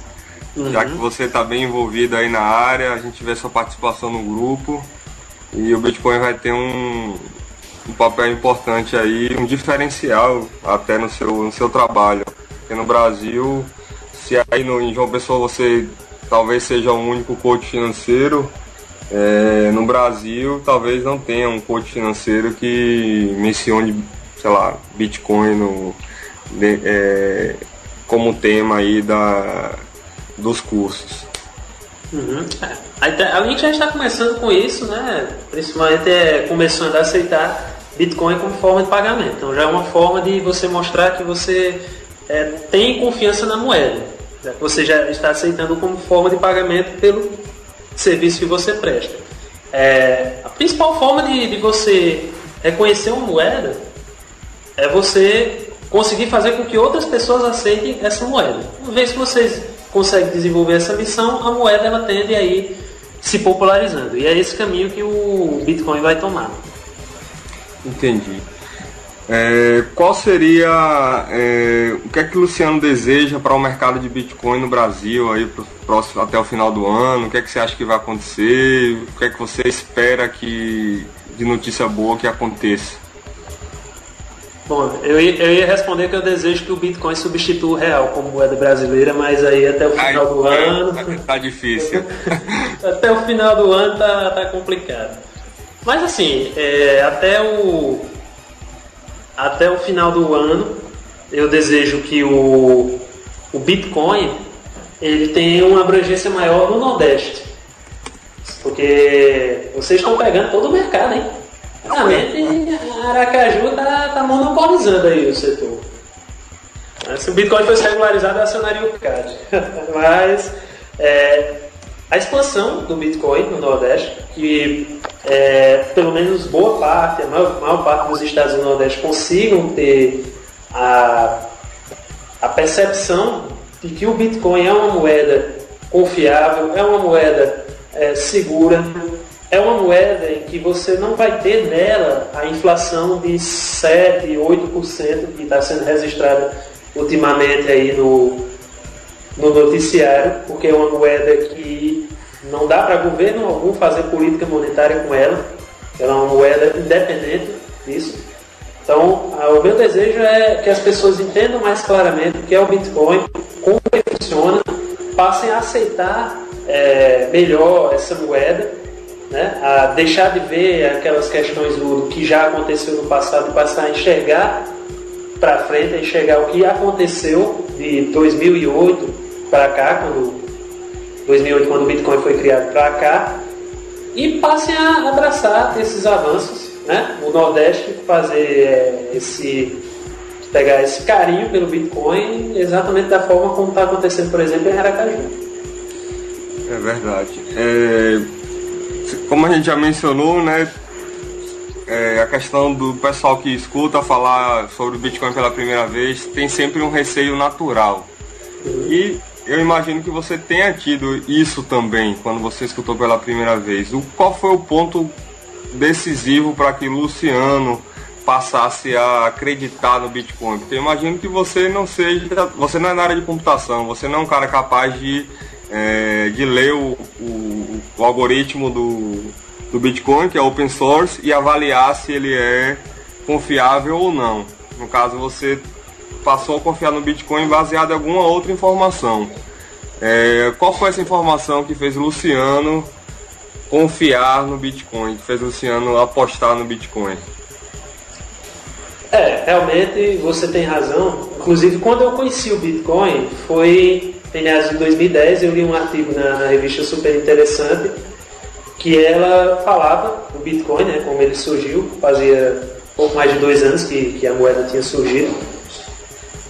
[SPEAKER 1] Já que você está bem envolvido aí na área, a gente vê sua participação no grupo e o Bitcoin vai ter um papel importante aí, um diferencial até no seu trabalho. Porque no Brasil, se aí em João Pessoa você talvez seja o único coach financeiro, no Brasil talvez não tenha um coach financeiro que mencione, sei lá, Bitcoin como tema aí dos cursos.
[SPEAKER 2] A gente já está começando com isso, né? Principalmente começando a aceitar Bitcoin como forma de pagamento. Então já é uma forma de você mostrar que você tem confiança na moeda, já que você já está aceitando como forma de pagamento pelo serviço que você presta. A principal forma de você reconhecer uma moeda é você conseguir fazer com que outras pessoas aceitem essa moeda. Uma vez que vocês conseguem desenvolver essa missão, a moeda ela tende a ir se popularizando. E é esse caminho que o Bitcoin vai tomar.
[SPEAKER 1] Entendi. Qual seria o que é que o Luciano deseja para o mercado de Bitcoin no Brasil aí próximo, até o final do ano? O que é que você acha que vai acontecer? O que é que você espera de notícia boa que aconteça?
[SPEAKER 2] Bom, eu ia responder que eu desejo que o Bitcoin substitua o real como moeda brasileira, mas aí até o final do ano...
[SPEAKER 1] Tá difícil.
[SPEAKER 2] Até o final do ano tá complicado. Mas assim, até o final do ano, eu desejo que o Bitcoin ele tenha uma abrangência maior no Nordeste. Porque vocês estão pegando todo o mercado, hein? Realmente, Aracaju tá monopolizando aí o setor. Se o Bitcoin fosse regularizado, acionaria o CAD. Mas a expansão do Bitcoin no Nordeste, que pelo menos boa parte, a maior parte dos estados do Nordeste consigam ter a percepção de que o Bitcoin é uma moeda confiável, é uma moeda segura, é uma moeda em que você não vai ter nela a inflação de 7%, 8% que está sendo registrada ultimamente aí no noticiário, porque é uma moeda que não dá para governo algum fazer política monetária com ela. Ela é uma moeda independente disso. Então, o meu desejo é que as pessoas entendam mais claramente o que é o Bitcoin, como ele funciona, passem a aceitar melhor essa moeda, né? A deixar de ver aquelas questões do que já aconteceu no passado e passar a enxergar para frente, a enxergar o que aconteceu de 2008 para cá, quando o Bitcoin foi criado para cá, e passem a abraçar esses avanços, né? O Nordeste fazer pegar esse carinho pelo Bitcoin exatamente da forma como está acontecendo, por exemplo, em Aracaju.
[SPEAKER 1] É verdade. Como a gente já mencionou, né? A questão do pessoal que escuta falar sobre o Bitcoin pela primeira vez tem sempre um receio natural. E eu imagino que você tenha tido isso também quando você escutou pela primeira vez. Qual foi o ponto decisivo para que Luciano passasse a acreditar no Bitcoin? Porque eu imagino que você não é na área de computação, você não é um cara capaz de de ler o algoritmo do Bitcoin, que é open source, e avaliar se ele é confiável ou não. No caso, você passou a confiar no Bitcoin baseado em alguma outra informação. Qual foi essa informação que fez o Luciano confiar no Bitcoin, que fez o Luciano apostar no Bitcoin?
[SPEAKER 2] Realmente você tem razão. Inclusive, quando eu conheci o Bitcoin, foi em meados de 2010, eu li um artigo na revista super interessante, que ela falava do Bitcoin, né, como ele surgiu, fazia pouco mais de 2 anos que a moeda tinha surgido.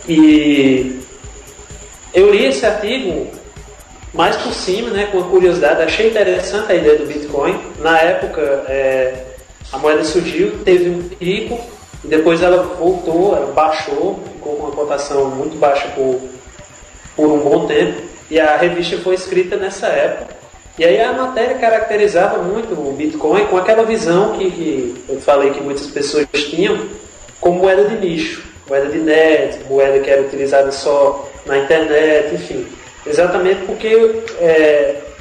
[SPEAKER 2] E eu li esse artigo mais por cima, né, com a curiosidade, achei interessante a ideia do Bitcoin. Na época, a moeda surgiu, teve um pico, e depois ela voltou, ela baixou, ficou com uma cotação muito baixa por um bom tempo, e a revista foi escrita nessa época. E aí a matéria caracterizava muito o Bitcoin com aquela visão que eu falei que muitas pessoas tinham como moeda de nicho, moeda de nerd, moeda que era utilizada só na internet, enfim. Exatamente porque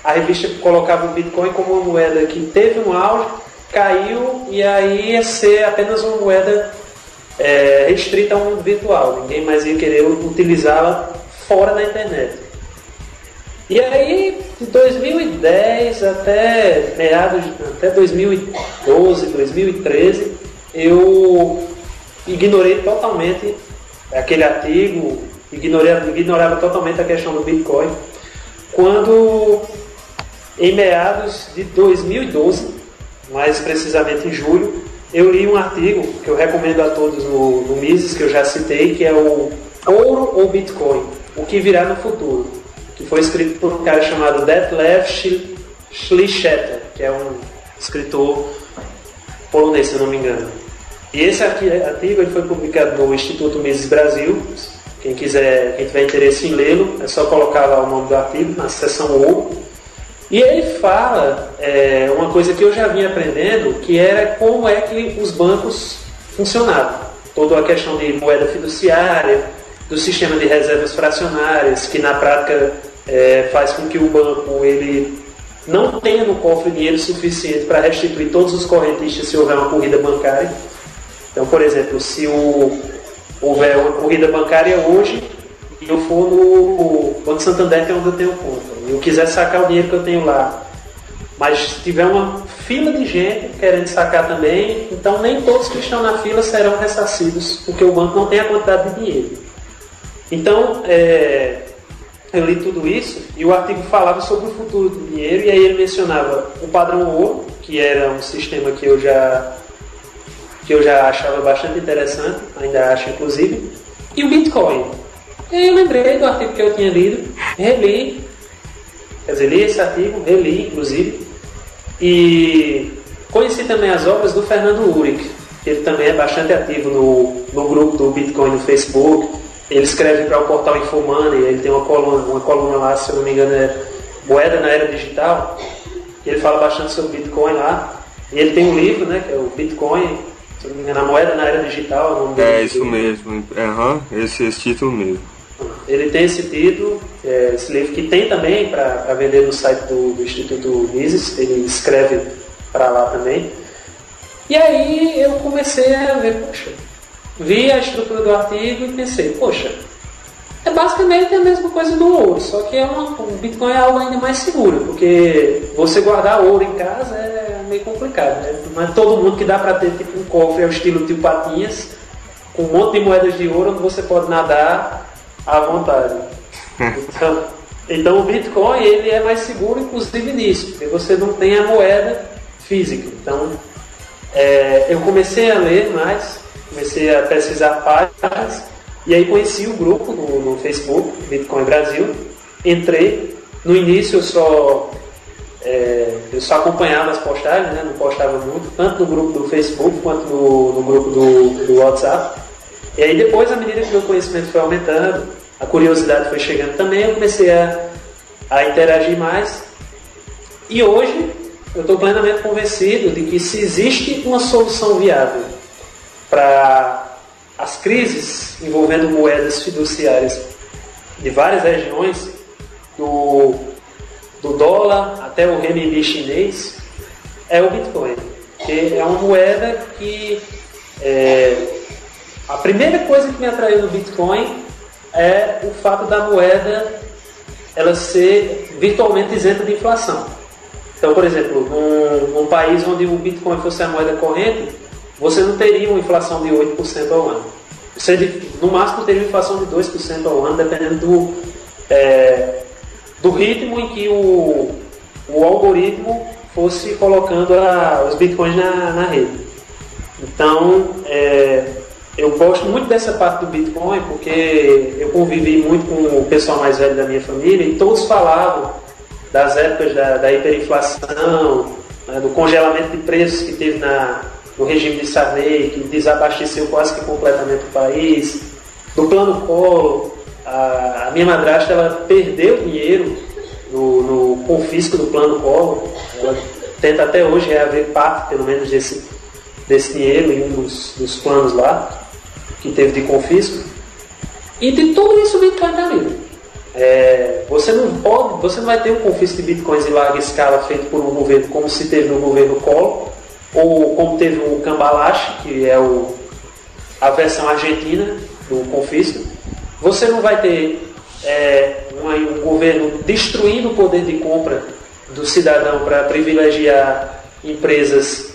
[SPEAKER 2] a revista colocava o Bitcoin como uma moeda que teve um auge, caiu, e aí ia ser apenas uma moeda restrita a um mundo virtual. Ninguém mais ia querer utilizá-la fora da internet. E aí, de 2010 até 2012, 2013, eu ignorei totalmente aquele artigo, ignorava totalmente a questão do Bitcoin, quando, em meados de 2012, mais precisamente em julho, eu li um artigo que eu recomendo a todos no Mises, que eu já citei, que é o Ouro ou Bitcoin, o que virá no futuro, que foi escrito por um cara chamado Detlef Schlichter, que é um escritor polonês, se eu não me engano. E esse artigo ele foi publicado no Instituto Mises Brasil. Quem tiver interesse em lê-lo, é só colocar lá o nome do artigo na seção Ouro. E ele fala uma coisa que eu já vinha aprendendo, que era como é que os bancos funcionavam. Toda a questão de moeda fiduciária, do sistema de reservas fracionárias, que na prática faz com que o banco ele não tenha no cofre dinheiro suficiente para restituir todos os correntistas se houver uma corrida bancária. Então, por exemplo, se houver uma corrida bancária hoje e eu for no Banco Santander, que é onde eu tenho conta, e eu quiser sacar o dinheiro que eu tenho lá, mas tiver uma fila de gente querendo sacar também, então nem todos que estão na fila serão ressarcidos, porque o banco não tem a quantidade de dinheiro. Então, eu li tudo isso e o artigo falava sobre o futuro do dinheiro, e aí ele mencionava o padrão ouro, que era um sistema que eu já achava bastante interessante, ainda acho inclusive, e o Bitcoin. E aí eu lembrei do artigo que eu tinha lido, reli esse artigo, reli inclusive, e conheci também as obras do Fernando Uhrig, que ele também é bastante ativo no grupo do Bitcoin no Facebook. Ele escreve para o portal Infomoney, ele tem uma coluna lá, se eu não me engano, é Moeda na Era Digital, e ele fala bastante sobre Bitcoin lá. E ele tem um livro, né, que é o Bitcoin, se eu não me engano, a Moeda na Era Digital. O nome dele,
[SPEAKER 1] isso mesmo, esse título mesmo.
[SPEAKER 2] Ele tem esse título, esse livro, que tem também para vender no site do Instituto Mises, ele escreve para lá também. E aí eu comecei a ver, poxa, vi a estrutura do artigo e pensei, poxa, é basicamente a mesma coisa do ouro, só que o Bitcoin é algo ainda mais seguro, porque você guardar ouro em casa é meio complicado, né? Não é todo mundo que dá para ter tipo um cofre ao estilo Tio Patinhas, com um monte de moedas de ouro onde você pode nadar à vontade. Então o Bitcoin ele é mais seguro, inclusive nisso, porque você não tem a moeda física. Então eu comecei a ler mais, comecei a pesquisar páginas, e aí conheci o grupo no Facebook, Bitcoin Brasil. Entrei, no início eu só acompanhava as postagens, né? Não postava muito, tanto no grupo do Facebook quanto no grupo do WhatsApp. E aí depois, à medida que o meu conhecimento foi aumentando, a curiosidade foi chegando também, eu comecei a interagir mais. E hoje eu estou plenamente convencido de que se existe uma solução viável para as crises envolvendo moedas fiduciárias de várias regiões do dólar até o renminbi chinês, é o Bitcoin. Que é uma moeda que a primeira coisa que me atraiu no Bitcoin é o fato da moeda ela ser virtualmente isenta de inflação. Então, por exemplo, num país onde o Bitcoin fosse a moeda corrente, você não teria uma inflação de 8% ao ano. Você, no máximo, teria uma inflação de 2% ao ano, dependendo do ritmo em que o algoritmo fosse colocando os Bitcoins na rede. Então, eu gosto muito dessa parte do Bitcoin porque eu convivi muito com o pessoal mais velho da minha família e todos falavam das épocas da hiperinflação, né, do congelamento de preços que teve no regime de Sarney, que desabasteceu quase que completamente o país, do plano Collor. A minha madrasta ela perdeu dinheiro no confisco do plano Collor. Ela tenta até hoje reaver parte, pelo menos, desse dinheiro em um dos planos lá que teve de confisco. E de tudo isso o Bitcoin está livre. Você não vai ter um confisco de Bitcoins em larga escala feito por um governo como se teve no governo Collor, ou como teve o Cambalache, que é a versão argentina do confisco. Você não vai ter um governo destruindo o poder de compra do cidadão para privilegiar empresas,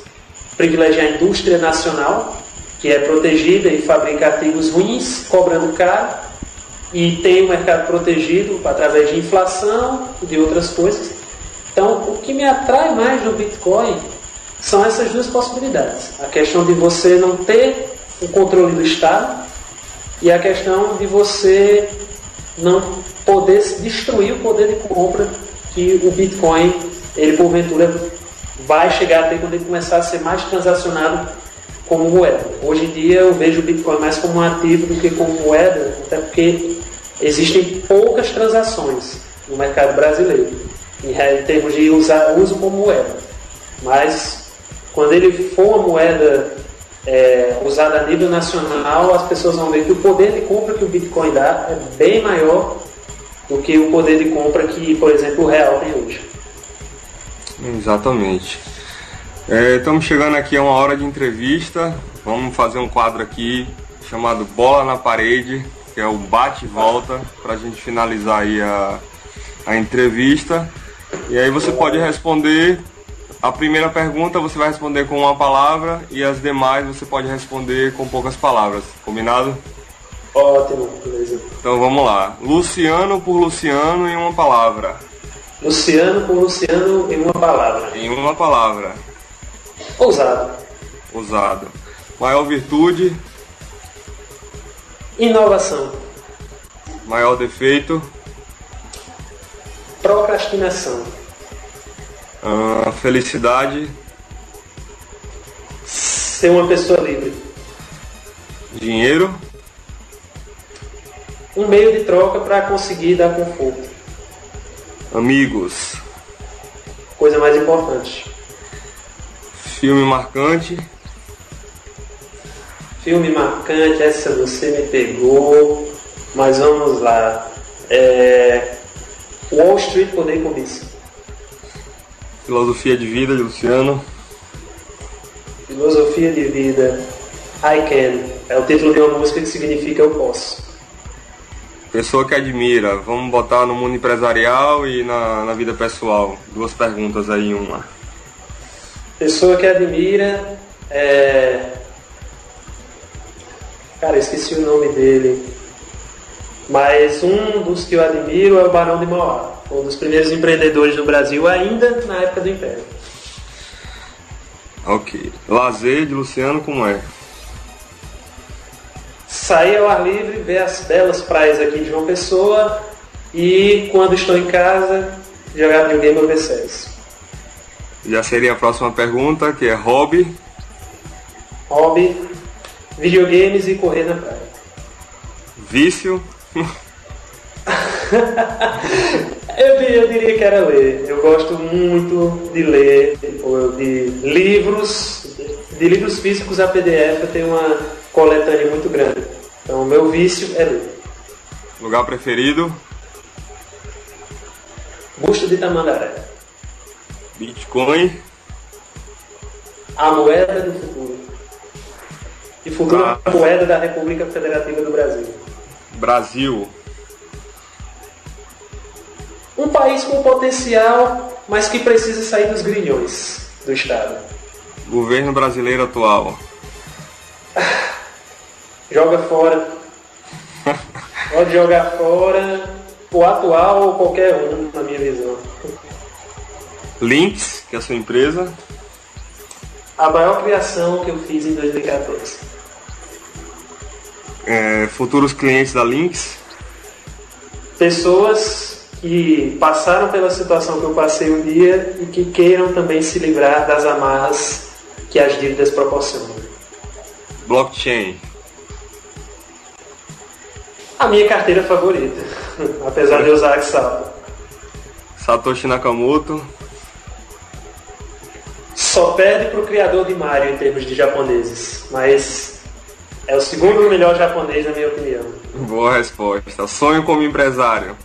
[SPEAKER 2] privilegiar a indústria nacional, que é protegida e fabrica artigos ruins, cobrando caro, e tem o mercado protegido através de inflação e de outras coisas. Então, o que me atrai mais no Bitcoin são essas duas possibilidades. A questão de você não ter o controle do Estado e a questão de você não poder destruir o poder de compra que o Bitcoin, ele porventura, vai chegar a ter quando ele começar a ser mais transacionado como moeda. Hoje em dia eu vejo o Bitcoin mais como um ativo do que como moeda, até porque existem poucas transações no mercado brasileiro em termos de uso como moeda. Mas quando ele for uma moeda usada a nível nacional, as pessoas vão ver que o poder de compra que o Bitcoin dá é bem maior do que o poder de compra que, por exemplo, o real tem hoje.
[SPEAKER 1] Exatamente. Estamos chegando aqui a uma hora de entrevista. Vamos fazer um quadro aqui chamado Bola na Parede, que é o bate e volta, para a gente finalizar aí a entrevista. E aí você pode responder. A primeira pergunta você vai responder com uma palavra e as demais você pode responder com poucas palavras. Combinado?
[SPEAKER 2] Ótimo, beleza.
[SPEAKER 1] Então vamos lá. Luciano por Luciano em uma palavra.
[SPEAKER 2] Luciano por Luciano em uma palavra.
[SPEAKER 1] Em uma palavra.
[SPEAKER 2] Ousado.
[SPEAKER 1] Ousado. Maior virtude.
[SPEAKER 2] Inovação.
[SPEAKER 1] Maior defeito.
[SPEAKER 2] Procrastinação.
[SPEAKER 1] Felicidade.
[SPEAKER 2] Ser uma pessoa livre.
[SPEAKER 1] Dinheiro.
[SPEAKER 2] Um meio de troca para conseguir dar conforto.
[SPEAKER 1] Amigos.
[SPEAKER 2] Coisa mais importante.
[SPEAKER 1] Filme marcante.
[SPEAKER 2] Filme marcante, essa você me pegou. Mas vamos lá. Wall Street, Poder e Cobiça.
[SPEAKER 1] Filosofia de vida de Luciano.
[SPEAKER 2] Filosofia de vida. I Can. É o título de uma música que significa eu posso.
[SPEAKER 1] Pessoa que admira. Vamos botar no mundo empresarial e na vida pessoal. Duas perguntas aí em uma.
[SPEAKER 2] Pessoa que admira. Cara, esqueci o nome dele. Mas um dos que eu admiro é o Barão de Mauá. Um dos primeiros empreendedores no Brasil, ainda na época do Império.
[SPEAKER 1] Ok. Lazer de Luciano, como é?
[SPEAKER 2] Sair ao ar livre, ver as belas praias aqui de João Pessoa e, quando estou em casa, jogar videogame ou ver séries.
[SPEAKER 1] Já seria a próxima pergunta, que é hobby.
[SPEAKER 2] Hobby, videogames e correr na praia.
[SPEAKER 1] Vício.
[SPEAKER 2] Eu diria que era ler. Eu gosto muito de ler, de livros físicos a PDF. Eu tenho uma coletânea muito grande. Então o meu vício é ler.
[SPEAKER 1] Lugar preferido?
[SPEAKER 2] Busto de Tamandaré.
[SPEAKER 1] Bitcoin.
[SPEAKER 2] A moeda do futuro. E futuro a moeda da República Federativa do Brasil.
[SPEAKER 1] Brasil.
[SPEAKER 2] Um país com potencial, mas que precisa sair dos grilhões do Estado.
[SPEAKER 1] Governo brasileiro atual.
[SPEAKER 2] Joga fora. Pode jogar fora o atual ou qualquer um, na minha visão.
[SPEAKER 1] Lynx, que é a sua empresa.
[SPEAKER 2] A maior criação que eu fiz em 2014.
[SPEAKER 1] Futuros clientes da Lynx.
[SPEAKER 2] Pessoas que passaram pela situação que eu passei um dia e que queiram também se livrar das amarras que as dívidas proporcionam.
[SPEAKER 1] Blockchain.
[SPEAKER 2] A minha carteira favorita, apesar de eu usar Axel.
[SPEAKER 1] Satoshi Nakamoto.
[SPEAKER 2] Só perde para o criador de Mario em termos de japoneses, mas é o segundo melhor japonês na minha opinião.
[SPEAKER 1] Boa resposta. Sonho como empresário.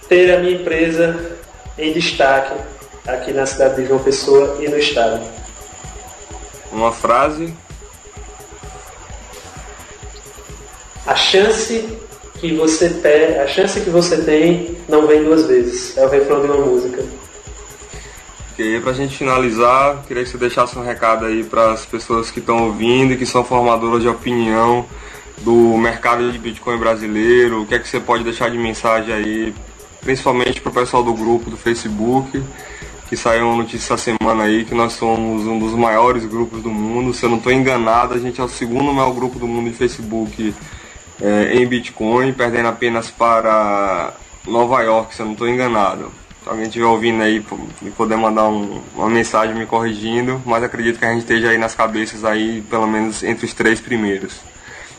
[SPEAKER 2] Ter a minha empresa em destaque aqui na cidade de João Pessoa e no estado.
[SPEAKER 1] Uma frase.
[SPEAKER 2] A chance que você tem não vem duas vezes. É o refrão de uma música.
[SPEAKER 1] E pra gente finalizar, queria que você deixasse um recado aí para as pessoas que estão ouvindo e que são formadoras de opinião do mercado de Bitcoin brasileiro. O que é que você pode deixar de mensagem aí, principalmente para o pessoal do grupo do Facebook, que saiu uma notícia essa semana aí que nós somos um dos maiores grupos do mundo. Se eu não estou enganado, a gente é o segundo maior grupo do mundo de Facebook em Bitcoin, perdendo apenas para Nova York, se eu não estou enganado. Se alguém estiver ouvindo aí e poder mandar uma mensagem me corrigindo, mas acredito que a gente esteja aí nas cabeças aí, pelo menos entre os 3 primeiros.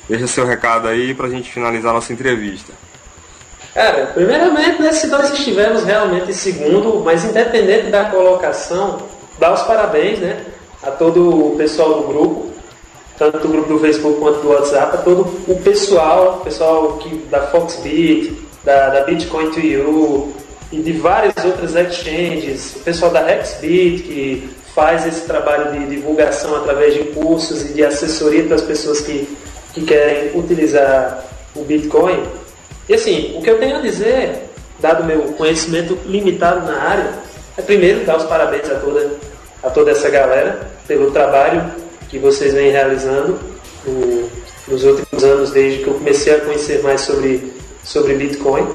[SPEAKER 1] Deixa seu recado aí pra gente finalizar nossa entrevista.
[SPEAKER 2] Cara, primeiramente, né, se nós estivermos realmente em segundo, mas independente da colocação, dar os parabéns, né, a todo o pessoal do grupo, tanto do grupo do Facebook quanto do WhatsApp, a todo o pessoal da Foxbit, da Bitcoin to You, e de várias outras exchanges, o pessoal da Hexbit, que faz esse trabalho de divulgação através de cursos e de assessoria para as pessoas que querem utilizar o Bitcoin. E assim, o que eu tenho a dizer, dado o meu conhecimento limitado na área, é primeiro dar os parabéns a toda essa galera pelo trabalho que vocês vêm realizando nos últimos anos, desde que eu comecei a conhecer mais sobre Bitcoin.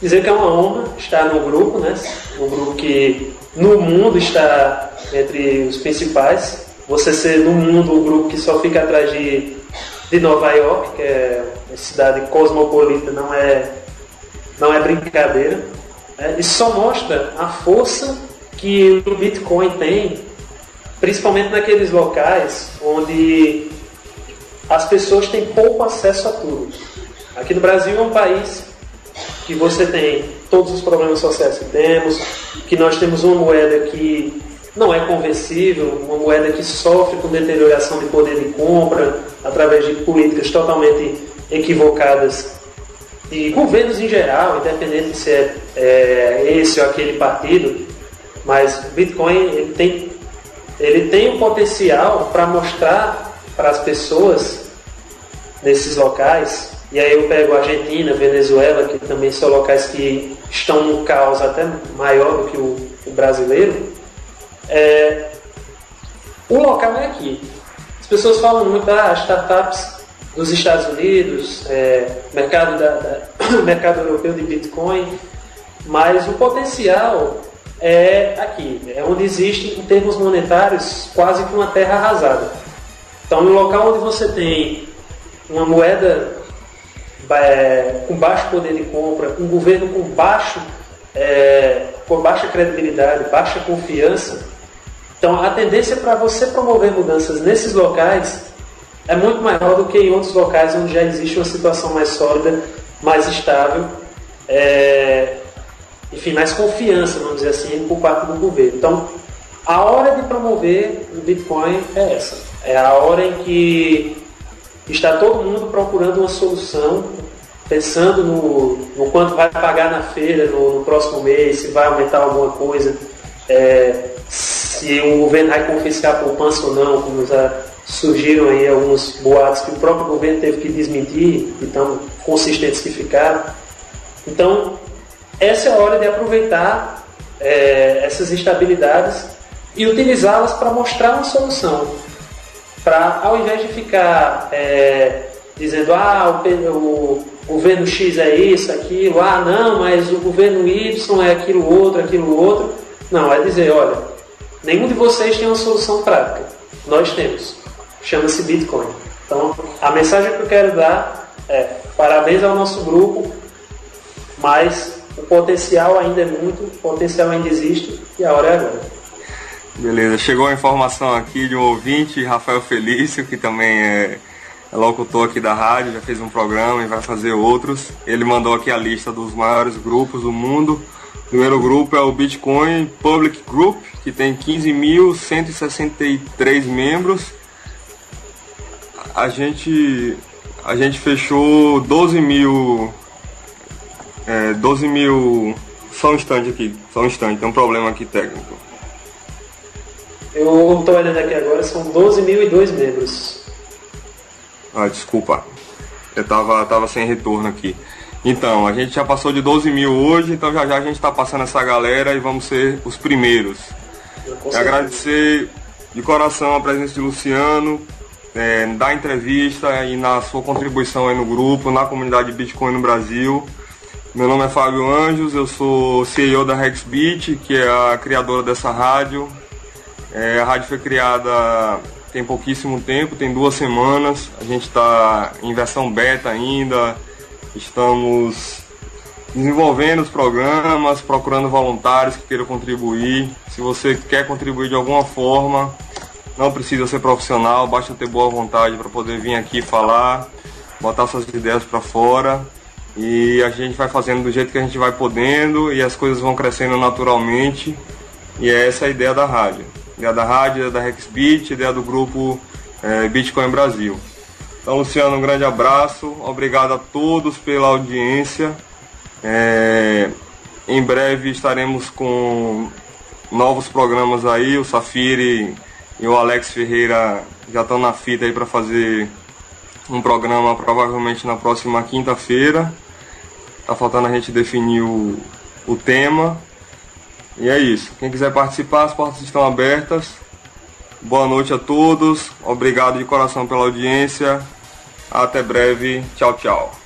[SPEAKER 2] Dizer que é uma honra estar no grupo, né? Um grupo que no mundo está entre os principais. Você ser no mundo um grupo que só fica atrás de Nova York, que é uma cidade cosmopolita, não é brincadeira. Isso só mostra a força que o Bitcoin tem, principalmente naqueles locais onde as pessoas têm pouco acesso a tudo. Aqui no Brasil é um país que você tem todos os problemas sociais que temos, que nós temos uma moeda que não é conversível, uma moeda que sofre com deterioração de poder de compra através de políticas totalmente equivocadas de governos em geral, independente se é esse ou aquele partido, mas o Bitcoin ele tem um potencial para mostrar para as pessoas nesses locais. E aí eu pego a Argentina, Venezuela, que também são locais que estão num caos até maior do que o brasileiro. O local é aqui. As pessoas falam muito, as startups dos Estados Unidos, mercado europeu de Bitcoin, mas o potencial é aqui, é onde existe, em termos monetários, quase que uma terra arrasada. Então, no local onde você tem uma moeda com baixo poder de compra, um governo com baixa credibilidade, baixa confiança, então a tendência para você promover mudanças nesses locais é muito maior do que em outros locais onde já existe uma situação mais sólida, mais estável, enfim, mais confiança, vamos dizer assim, por parte do governo. Então, a hora de promover o Bitcoin é essa. É a hora em que está todo mundo procurando uma solução pensando no quanto vai pagar na feira no próximo mês, se vai aumentar alguma coisa, se o governo vai confiscar a poupança ou não, como já surgiram aí alguns boatos que o próprio governo teve que desmentir, então consistentes que ficaram. Então, essa é a hora de aproveitar essas instabilidades e utilizá-las para mostrar uma solução. Para, ao invés de ficar dizendo, o governo X é isso, aquilo, não, mas o governo Y é aquilo outro. Não, é dizer, olha, nenhum de vocês tem uma solução prática. Nós temos. Chama-se Bitcoin. Então, a mensagem que eu quero dar é parabéns ao nosso grupo, mas o potencial ainda é muito, o potencial ainda existe e a hora é agora.
[SPEAKER 1] Beleza, chegou a informação aqui de um ouvinte, Rafael Felício, que também é locutor aqui da rádio, já fez um programa e vai fazer outros. Ele mandou aqui a lista dos maiores grupos do mundo. O primeiro grupo é o Bitcoin Public Group, que tem 15.163 membros. A gente fechou 12 mil. Só um instante, tem um problema aqui técnico.
[SPEAKER 2] Eu estou olhando aqui agora, são 12.002 membros.
[SPEAKER 1] Desculpa, eu tava sem retorno aqui. Então, a gente já passou de 12 mil hoje, então já a gente está passando essa galera e vamos ser os primeiros. Agradecer de coração a presença de Luciano, da entrevista e na sua contribuição aí no grupo, na comunidade Bitcoin no Brasil. Meu nome é Fábio Anjos, eu sou CEO da Hexbit, que é a criadora dessa rádio. A rádio foi criada tem pouquíssimo tempo, tem 2 semanas. A gente está em versão beta ainda, estamos desenvolvendo os programas, procurando voluntários que queiram contribuir. Se você quer contribuir de alguma forma, não precisa ser profissional, basta ter boa vontade para poder vir aqui falar, botar suas ideias para fora. E a gente vai fazendo do jeito que a gente vai podendo e as coisas vão crescendo naturalmente. E é essa a ideia da rádio. A ideia da rádio, a ideia da Hexbit, a ideia do grupo Bitcoin Brasil. Então, Luciano, um grande abraço. Obrigado a todos pela audiência. Em breve estaremos com novos programas aí. O Safiri e o Alex Ferreira já estão na fita aí para fazer um programa provavelmente na próxima quinta-feira. Tá faltando a gente definir o tema. E é isso. Quem quiser participar, as portas estão abertas. Boa noite a todos. Obrigado de coração pela audiência. Até breve. Tchau, tchau.